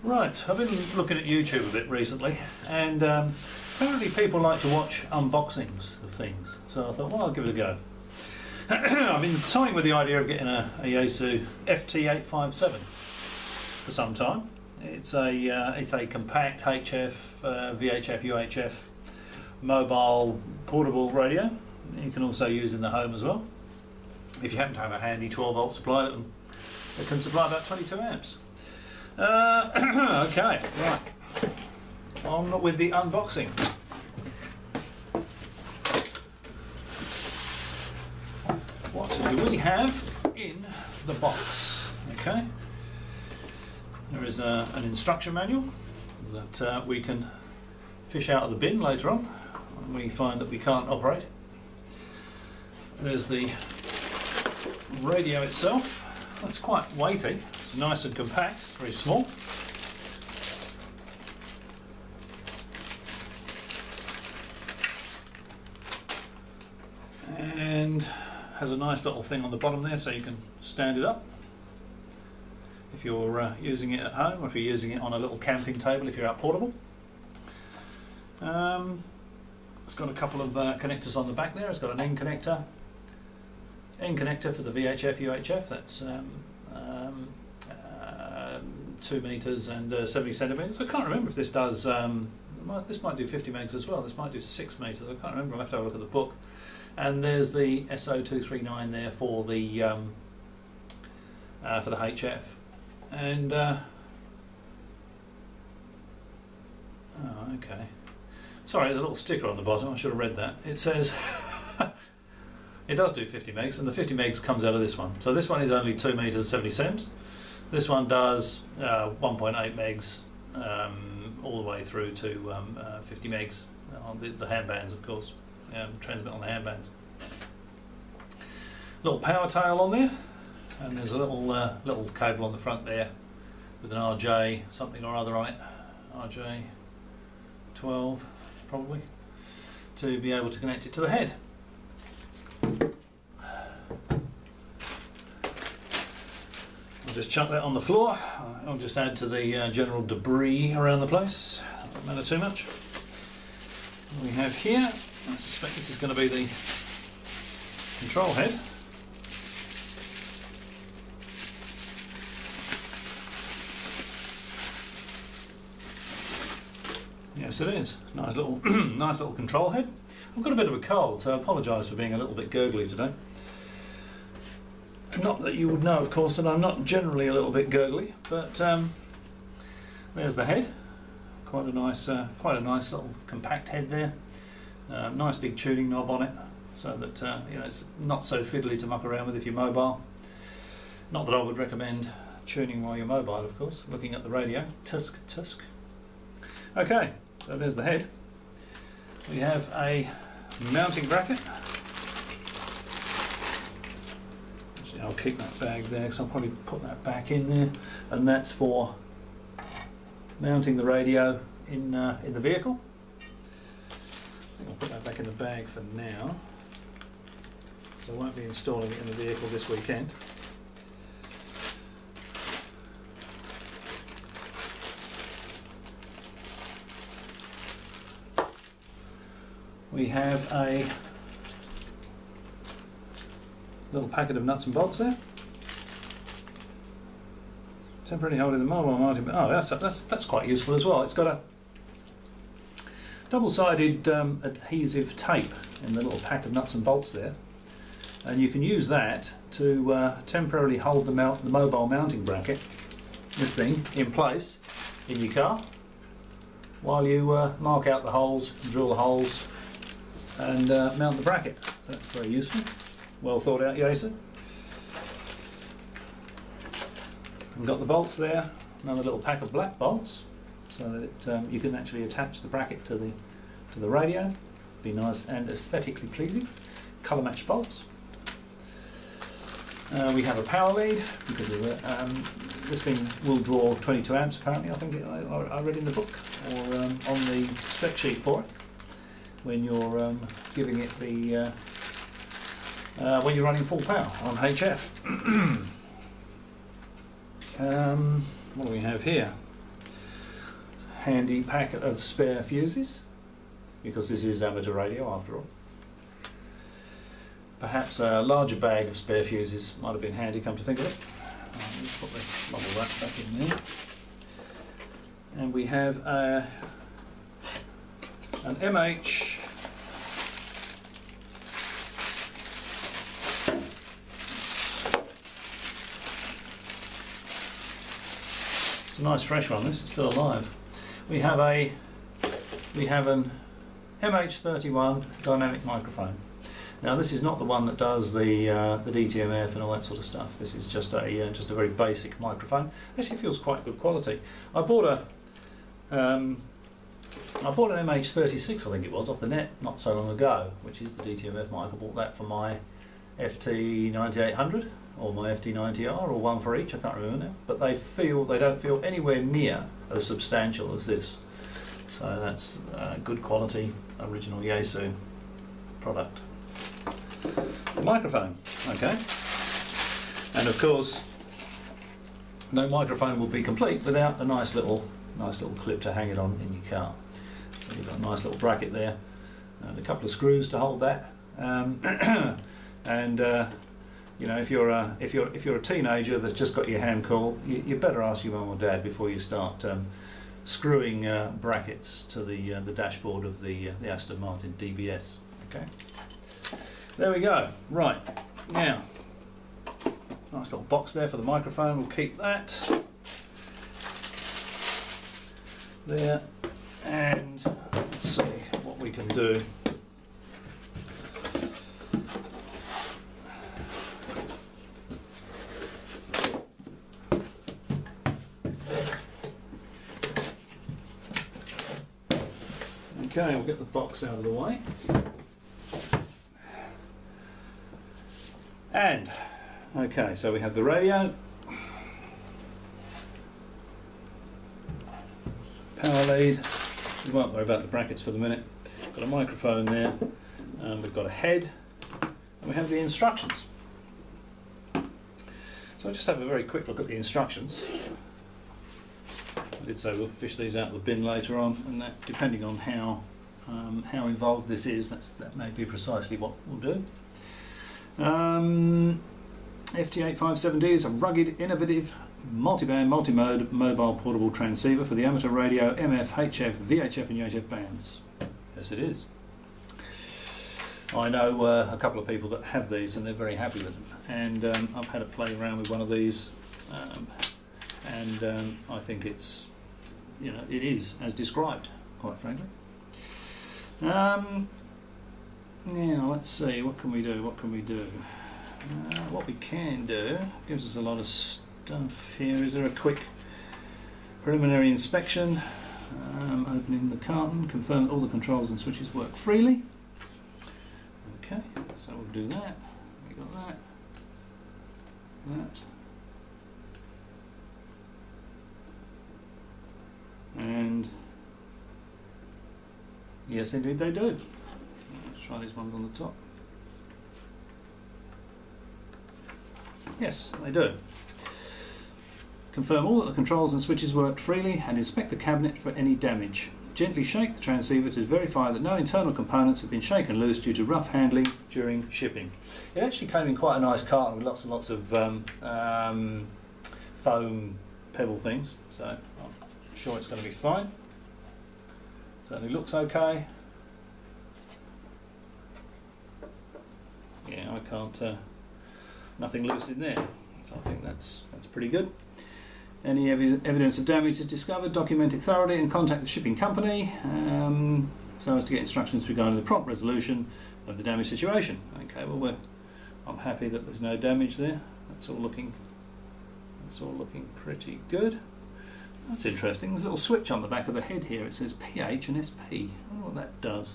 Right, I've been looking at YouTube a bit recently, and apparently people like to watch unboxings of things, so I thought, well, I'll give it a go. I've been toying with the idea of getting a Yaesu FT857 for some time. It's a compact HF, VHF, UHF mobile portable radio. You can also use in the home as well, if you happen to have a handy 12-volt supply that can supply about 22 amps. Okay, right, on with the unboxing. What do we have in the box? Okay, there is an instruction manual that we can fish out of the bin later on when we find that we can't operate it. There's the radio itself. That's quite weighty. It's nice and compact, it's very small. And has a nice little thing on the bottom there so you can stand it up if you're using it at home, or if you're using it on a little camping table if you're out portable. It's got a couple of connectors on the back there. It's got an end connector for the VHF, UHF, that's 2 meters and 70 centimeters. I can't remember if this does, this might do 50 megs as well, this might do 6 meters, I can't remember, I'll have to have a look at the book. And there's the SO239 there for the HF. And, oh, okay. Sorry, there's a little sticker on the bottom, I should have read that. It says, it does do 50 megs, and the 50 megs comes out of this one. So this one is only 2 meters 70 cents. This one does 1.8 megs all the way through to 50 megs on the handbands, of course. Transmit on the handbands. Little power tail on there, and there's a little cable on the front there with an RJ something or other on it, RJ 12 probably, to be able to connect it to the head. I'll just chuck that on the floor. I'll just add to the general debris around the place. Doesn't matter too much. What we have here, I suspect this is going to be the control head. Yes, it is. Nice little, nice little control head. I've got a bit of a cold, so I apologise for being a little bit gurgly today. Not that you would know, of course, that I'm not generally a little bit gurgly, but there's the head. Quite a nice little compact head there. Nice big tuning knob on it, so that you know, it's not so fiddly to muck around with if you're mobile. Not that I would recommend tuning while you're mobile, of course. Looking at the radio, tusk. Okay, so there's the head. We have a mounting bracket. Actually, I'll keep that bag there because I'll probably put that back in there, and that's for mounting the radio in the vehicle. I think I'll put that back in the bag for now, so I won't be installing it in the vehicle this weekend. We have a little packet of nuts and bolts there. Temporarily holding the mobile mounting. Oh, that's quite useful as well. It's got a double-sided adhesive tape in the little pack of nuts and bolts there, and you can use that to temporarily hold the mobile mounting bracket, this thing, in place in your car while you mark out the holes, drill the holes, and mount the bracket. That's very useful. Well thought out, Yaesu. We've got the bolts there, another little pack of black bolts, so that you can actually attach the bracket to the radio. Be nice and aesthetically pleasing. Colour matched bolts. We have a power lead because of this thing will draw 22 amps apparently. I think I read in the book, or on the spec sheet for it, when you're giving it the when you're running full power on HF. What do we have here? handy packet of spare fuses, because this is amateur radio after all. Perhaps a larger bag of spare fuses might have been handy, come to think of it. Let's put the bubble wrap back in there. And we have an MH It's a nice fresh one. This is still alive. We have an MH31 dynamic microphone. Now this is not the one that does the DTMF and all that sort of stuff. This is just a very basic microphone. Actually feels quite good quality. I bought an MH36, I think it was, off the net not so long ago, which is the DTMF mic. I bought that for my FT9800 or my FT90R, or one for each, I can't remember now. But they don't feel anywhere near as substantial as this. So that's good quality original Yaesu product. The microphone, okay. And of course, no microphone will be complete without a nice little clip to hang it on in your car. So you've got a nice little bracket there, and a couple of screws to hold that. You know, if you're a teenager that's just got your hand cool, you better ask your mum or dad before you start screwing brackets to the dashboard of the Aston Martin DBS. Okay, there we go. Right, now, nice little box there for the microphone. We'll keep that there, and let's see what we can do. Okay, we'll get the box out of the way. And, okay, so we have the radio, power lead, we won't worry about the brackets for the minute, got a microphone there, we've got a head, and we have the instructions. So I'll just have a very quick look at the instructions. I did say we'll fish these out of the bin later on, and that, depending on how involved this is, that may be precisely what we'll do. FT857D is a rugged, innovative, multi-band, multi-mode, mobile portable transceiver for the amateur radio, MF, HF, VHF and UHF bands. Yes, it is. I know a couple of people that have these and they're very happy with them, and I've had a play around with one of these, and I think it's, you know, it is as described, quite frankly. Now let's see, what can we do? What can we do? What we can do gives us a lot of stuff here. Is there a quick preliminary inspection? Opening the carton, confirm that all the controls and switches work freely. Okay, so we'll do that. We got that. And yes, indeed they do. Let's try these ones on the top. Yes, they do. Confirm all that the controls and switches worked freely and inspect the cabinet for any damage. Gently shake the transceiver to verify that no internal components have been shaken loose due to rough handling during shipping. It actually came in quite a nice carton with lots and lots of foam pebble things, so I'm sure it's going to be fine. Certainly looks okay. Yeah, I can't, nothing loose in there, so I think that's pretty good. Any evidence of damage is discovered, document it thoroughly and contact the shipping company so as to get instructions regarding the prompt resolution of the damage situation. Okay, well I'm happy that there's no damage there. That's all looking pretty good. That's interesting. There's a little switch on the back of the head here. It says pH and SP. I don't know what that does.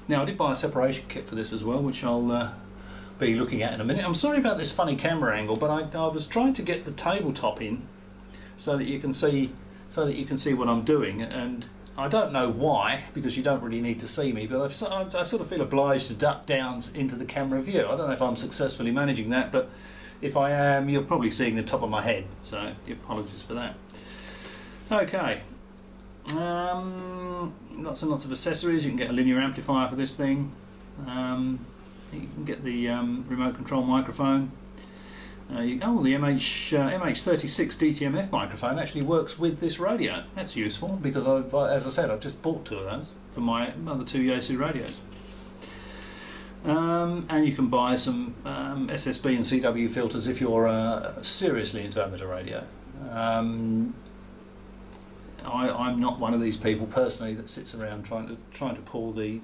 Now I did buy a separation kit for this as well, which I'll be looking at in a minute. I'm sorry about this funny camera angle, but I was trying to get the tabletop in so that you can see what I'm doing, and I don't know why, because you don't really need to see me, but I sort of feel obliged to duck down into the camera view. I don't know if I'm successfully managing that, but If I am, you're probably seeing the top of my head, so apologies for that. Okay, lots and lots of accessories. You can get a linear amplifier for this thing. You can get the remote control microphone. The MH36 DTMF microphone actually works with this radio. That's useful because, as I said, I've just bought 2 of those for my other 2 Yaesu radios. And you can buy some SSB and CW filters if you're seriously into amateur radio. I'm not one of these people personally that sits around trying to pull the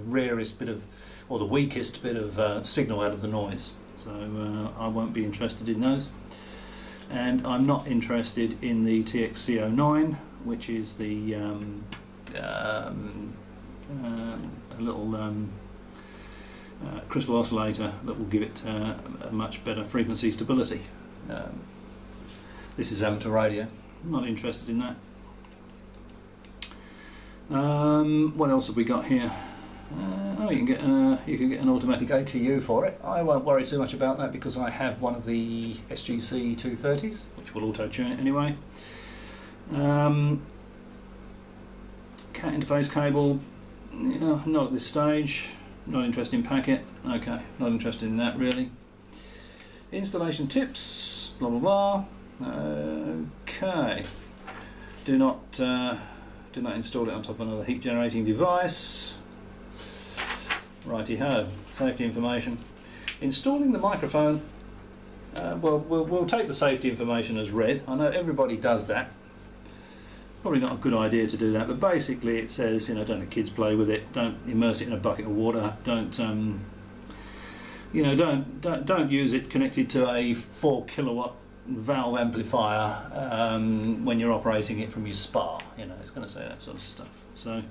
rarest bit of, or the weakest bit of signal out of the noise. So I won't be interested in those. And I'm not interested in the TXC09, which is the a little crystal oscillator that will give it a much better frequency stability. This is amateur radio. I'm not interested in that. What else have we got here? You can get an automatic ATU for it. I won't worry too much about that because I have one of the SGC 230s, which will auto-tune it anyway. Cat interface cable, not at this stage. Not interested in packet. Okay, not interested in that really. Installation tips, blah blah blah. Okay. Do not install it on top of another heat generating device. Righty ho. Safety information. Installing the microphone. Well, we'll take the safety information as read. I know everybody does that. Probably not a good idea to do that, but basically it says, don't let kids play with it. Don't immerse it in a bucket of water. Don't use it connected to a 4 kilowatt valve amplifier when you're operating it from your spa. It's going to say that sort of stuff. So,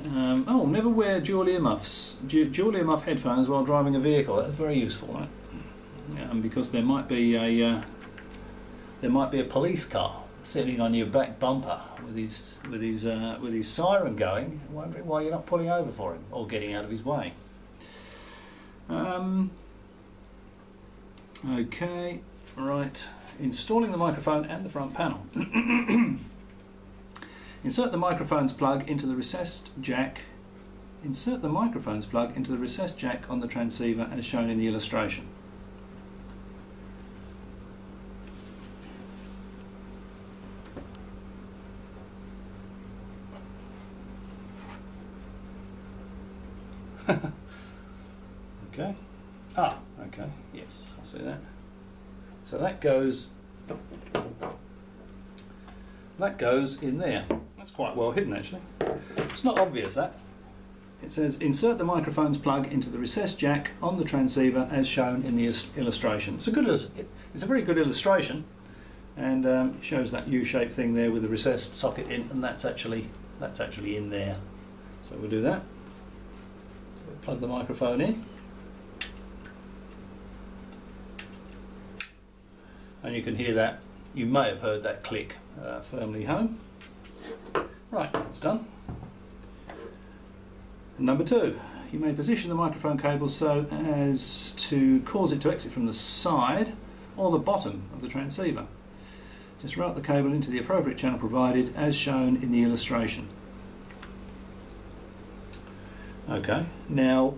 never wear dual earmuffs, dual earmuff headphones while driving a vehicle. That's very useful, right? Because there might be a police car sitting on your back bumper with his siren going, wondering why you're not pulling over for him or getting out of his way. Okay, right. Installing the microphone and the front panel. Insert the microphone's plug into the recessed jack. Insert the microphone's plug into the recessed jack on the transceiver as shown in the illustration. Okay. Okay. Yes, I see that. So that goes in there. That's quite well hidden actually. It's not obvious that. It says insert the microphone's plug into the recessed jack on the transceiver as shown in the illustration. It's a very good illustration, and it shows that U-shaped thing there with the recessed socket in, and that's actually in there. So we'll do that. So we'll plug the microphone in. And you can hear that, you may have heard that click firmly home. Right, that's done. Number 2, you may position the microphone cable so as to cause it to exit from the side or the bottom of the transceiver. Just route the cable into the appropriate channel provided as shown in the illustration. Okay, now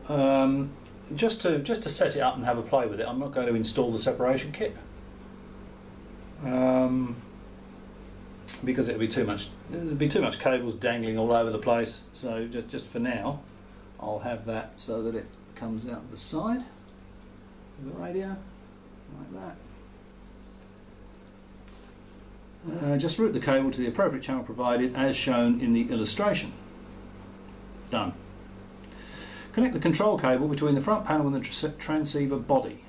just to set it up and have a play with it, I'm not going to install the separation kit. Because there'd be too much cables dangling all over the place. So just for now, I'll have that so that it comes out the side of the radio, like that. Just route the cable to the appropriate channel provided as shown in the illustration. Done. Connect the control cable between the front panel and the transceiver body.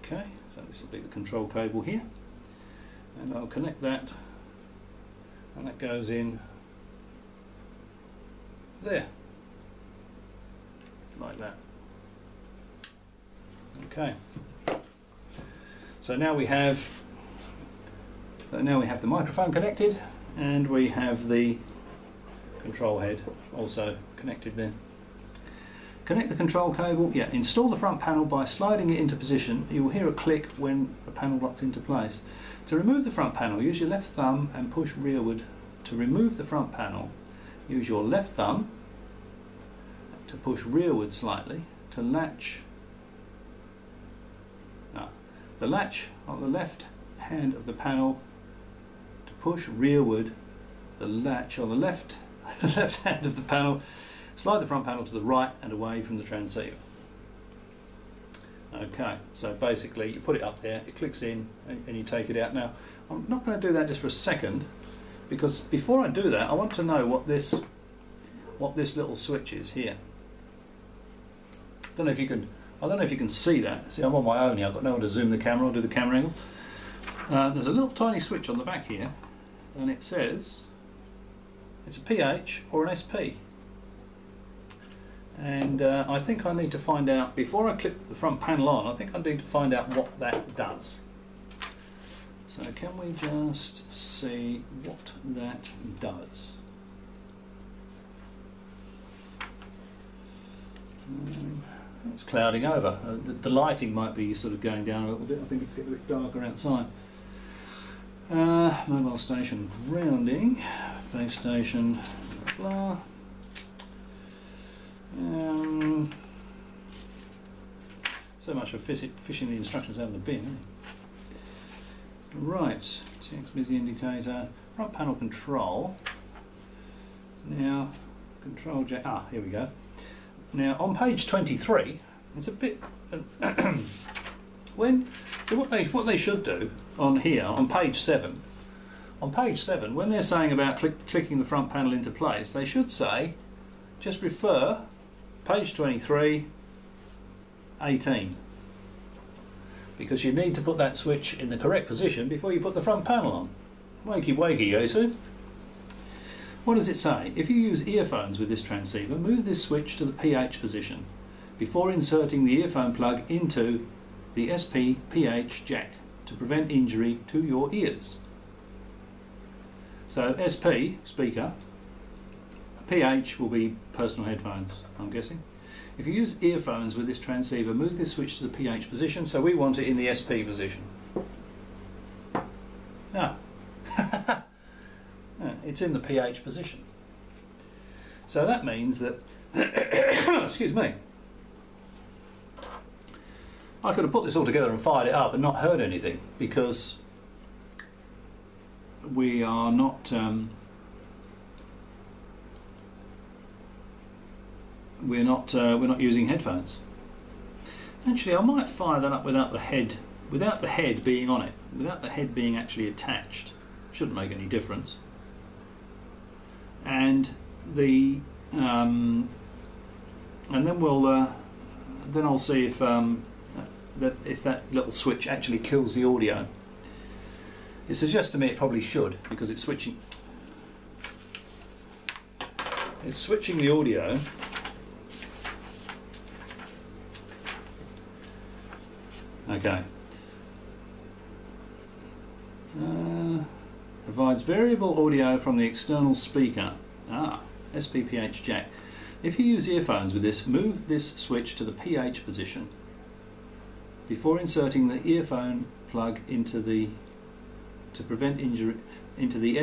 Okay, so this will be the control cable here. And I'll connect that, and that goes in there, like that. Okay. So now we have the microphone connected, and we have the control head also connected there. Connect the control cable. Yeah, install the front panel by sliding it into position. You will hear a click when the panel locks into place. To remove the front panel, use your left thumb and push rearward. To remove the front panel, use your left thumb to push rearward slightly to latch. The latch on the left hand of the panel to push rearward. The latch on the left hand of the panel. Slide the front panel to the right and away from the transceiver. Okay, so basically you put it up there, it clicks in and you take it out. Now I'm not going to do that just for a second, because before I do that I want to know what this little switch is here. I don't know if you can see that. See, I'm on my own here, I've got no one to zoom the camera or do the camera angle. There's a little tiny switch on the back here and it says it's a PH or an SP. And I think I need to find out, before I click the front panel on, I think I need to find out what that does. So can we just see what that does? It's clouding over. The lighting might be sort of going down a little bit. I think it's getting a bit darker outside. Mobile station grounding, base station, blah. So much for fishing the instructions out of the bin, isn't it? Right, TX busy indicator, front panel control. Now, control jack. Here we go. Now on page 23, it's a bit. What they should do on here on page 7. On page 7, when they're saying about clicking the front panel into place, they should say, just refer page 23, 18, because you need to put that switch in the correct position before you put the front panel on. Wakey wakey, Yaesu. What does it say? If you use earphones with this transceiver, move this switch to the PH position before inserting the earphone plug into the SP-PH jack to prevent injury to your ears. So SP, speaker, PH will be personal headphones, I'm guessing. If you use earphones with this transceiver, move this switch to the PH position, so we want it in the SP position. It's in the PH position. So that means that, excuse me, I could have put this all together and fired it up and not heard anything, because we are not we're not using headphones. Actually, I might fire that up without the head being on it, without the head being actually attached. Shouldn't make any difference. And the and then I'll see if that little switch actually kills the audio. It suggests to me it probably should, because it's switching the audio okay. Provides variable audio from the external speaker. SPPH jack. If you use earphones with this, move this switch to the PH position before inserting the earphone plug into the to prevent injury into the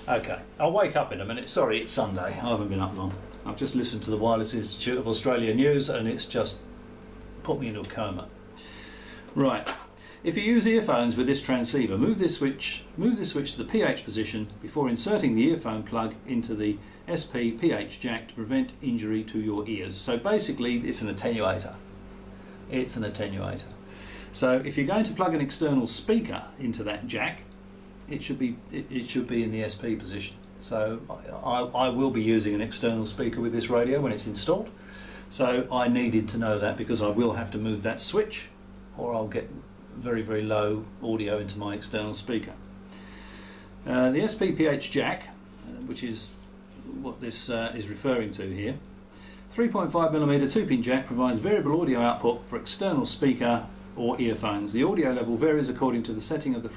Okay, I'll wake up in a minute. Sorry, it's Sunday. I haven't been up long. I've just listened to the Wireless Institute of Australia news and it's just put me into a coma. Right. If you use earphones with this transceiver, move this switch to the PH position before inserting the earphone plug into the SP-PH jack to prevent injury to your ears. So basically it's an attenuator. It's an attenuator. So if you're going to plug an external speaker into that jack, it should be in the SP position. So I will be using an external speaker with this radio when it's installed. So I needed to know that, because I will have to move that switch or I'll get very, very low audio into my external speaker. The SP-PH jack, which is what this is referring to here, 3.5mm 2-pin jack, provides variable audio output for external speaker or earphones. The audio level varies according to the setting of the